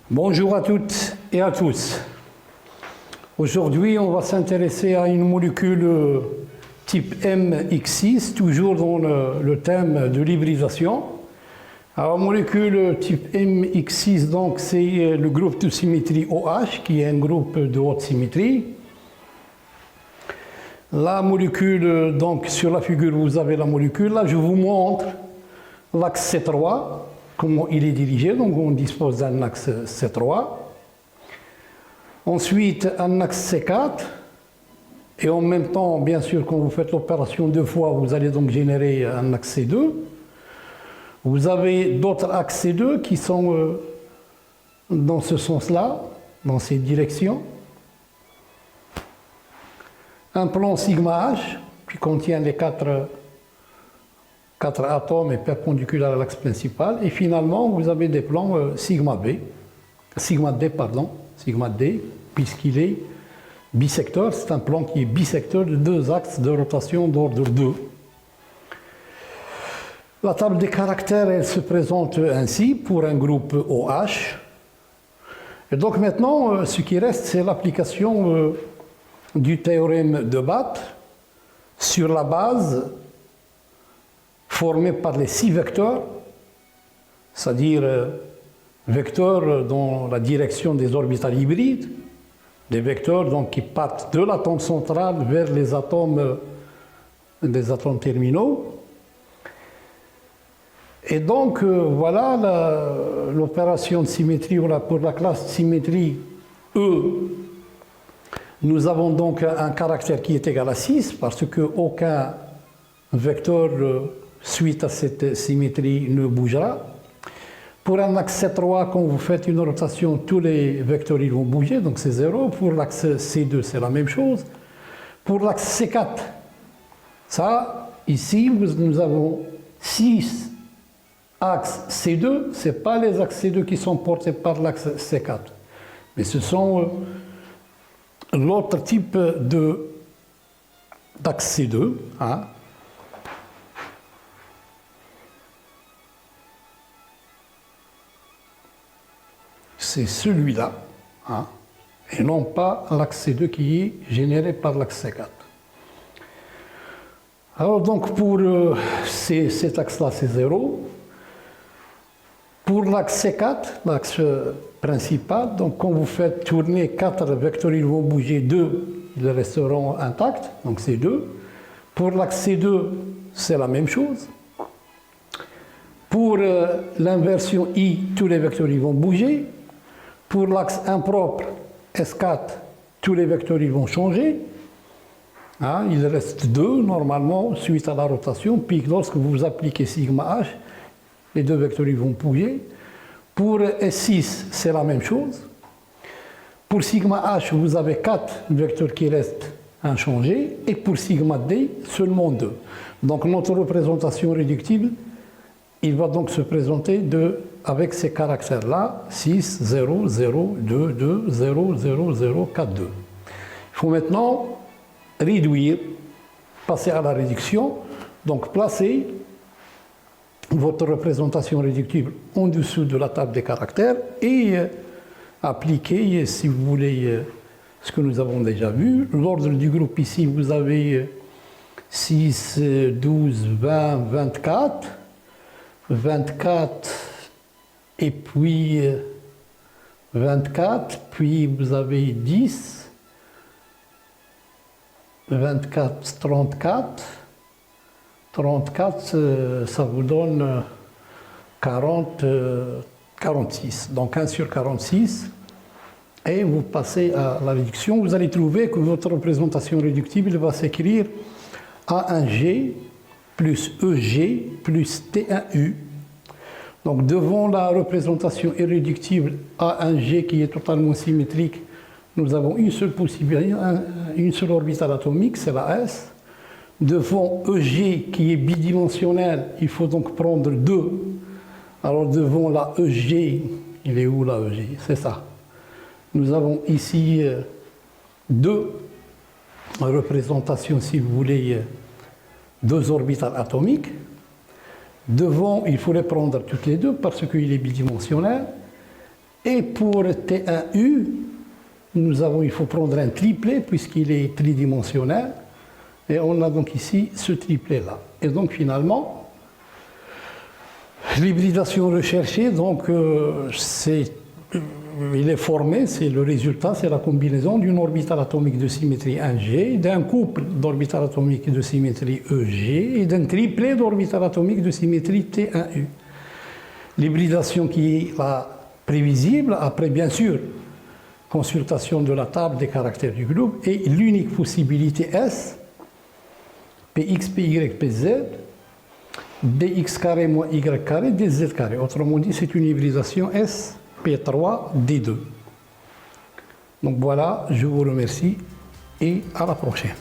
Bonjour à toutes et à tous. Aujourd'hui, on va s'intéresser à une molécule type MX6, toujours dans le thème de l'hybridation. Alors, molécule type MX6, donc, c'est le groupe de symétrie OH, qui est un groupe de haute symétrie. La molécule, donc, sur la figure, vous avez la molécule. Là, je vous montre l'axe C3, comment il est dirigé. Donc, on dispose d'un axe C3. Ensuite, un axe C4. Et en même temps, bien sûr, quand vous faites l'opération deux fois, vous allez donc générer un axe C2. Vous avez d'autres axes C2 qui sont dans ce sens-là, dans cette direction. Un plan sigma H qui contient les quatre atomes et perpendiculaires à l'axe principal. Et finalement, vous avez des plans sigma D, puisqu'il est bisecteur. C'est un plan qui est bisecteur de deux axes de rotation d'ordre 2. La table des caractères, elle se présente ainsi pour un groupe OH. Et donc maintenant, ce qui reste, c'est l'application du théorème de Bath sur la base formée par les 6 vecteurs, c'est-à-dire vecteurs dans la direction des orbitales hybrides, des vecteurs donc, qui partent de l'atome central vers les atomes terminaux. Et donc, voilà l'opération de symétrie pour la classe de symétrie E. Nous avons donc un caractère qui est égal à 6 parce qu'aucun vecteur suite à cette symétrie ne bougera. Pour un axe C3, quand vous faites une rotation, tous les vecteurs ils vont bouger, donc c'est 0. Pour l'axe C2, c'est la même chose. Pour l'axe C4, ça, ici, nous avons 6 axes C2. Ce n'est pas les axes C2 qui sont portés par l'axe C4, mais ce sont l'autre type d'axe C2. Hein. C'est celui-là, hein, et non pas l'axe C2 qui est généré par l'axe C4. Alors donc pour cet axe-là, c'est 0. Pour l'axe C4, l'axe principal, donc quand vous faites tourner 4 vecteurs, ils vont bouger 2, ils resteront intacts, donc c'est 2. Pour l'axe C2, c'est la même chose. Pour l'inversion I, tous les vecteurs ils vont bouger. Pour l'axe impropre S4, tous les vecteurs ils vont changer. Hein, il reste 2 normalement suite à la rotation, puis lorsque vous appliquez sigma H, les deux vecteurs ils vont bouger. Pour S6, c'est la même chose. Pour sigma H, vous avez 4 vecteurs qui restent inchangés, et pour sigma D, seulement 2. Donc notre représentation réductible, il va donc se présenter avec ces caractères-là, 6, 0, 0, 2, 2, 0, 0, 0, 4, 2. Il faut maintenant réduire, passer à la réduction, donc placer votre représentation réductible en dessous de la table des caractères et appliquer, si vous voulez, ce que nous avons déjà vu. L'ordre du groupe ici, vous avez 6, 12, 20, 24. 24 et puis 24, puis vous avez 10, 24, 34, 34, ça vous donne 40, 46, donc 1 sur 46, et vous passez à la réduction, vous allez trouver que votre représentation réductible va s'écrire A1G plus EG plus T1U. Donc devant la représentation irréductible A1G qui est totalement symétrique, nous avons une seule possibilité, une seule orbitale atomique, c'est la S. Devant EG qui est bidimensionnel, il faut donc prendre 2. Alors devant la EG, il est où la EG? C'est ça. Nous avons ici 2 représentations, si vous voulez, 2 orbitales atomiques. Devant, il faut les prendre toutes les deux parce qu'il est bidimensionnel. Et pour T1U, il faut prendre un triplet puisqu'il est tridimensionnel. Et on a donc ici ce triplet-là. Et donc finalement, l'hybridation recherchée, donc il est formé, c'est le résultat, c'est la combinaison d'une orbitale atomique de symétrie 1G, d'un couple d'orbitales atomiques de symétrie EG et d'un triplet d'orbitales atomiques de symétrie T1U. L'hybridation qui est là prévisible, après bien sûr consultation de la table des caractères du groupe, et l'unique possibilité S, Px, Py, Pz, Bx carré moins Y carré, dz carré. Autrement dit, c'est une hybridation S, P3, D2. Donc voilà, je vous remercie et à la prochaine.